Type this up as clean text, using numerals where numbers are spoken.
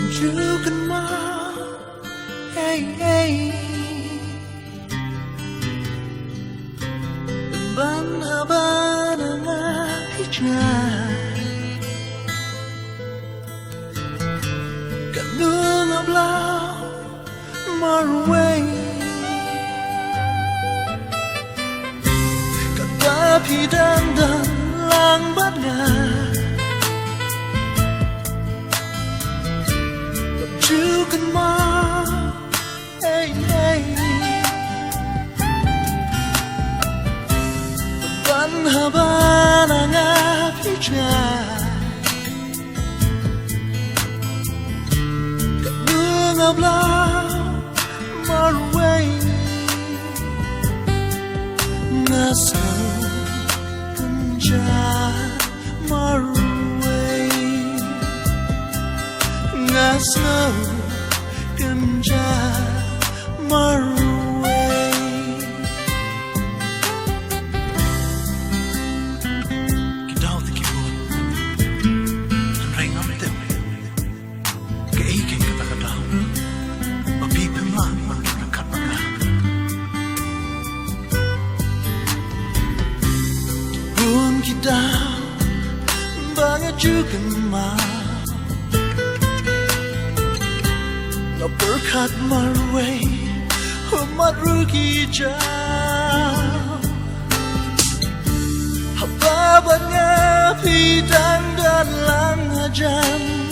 Tunjukkan mo, hey, hey, haba ng hijay, ganun ang blaw marway, katapitan dan lang ba nga, tunjukkan mo, hey, hey, haba ng hijay, ganun ang blaw marway, nasaan ka dyan marway, nasaan ka dyan marway. Kita banget juga mau na berkat marway umat rugi jauh hababannya pidang dan lang hajan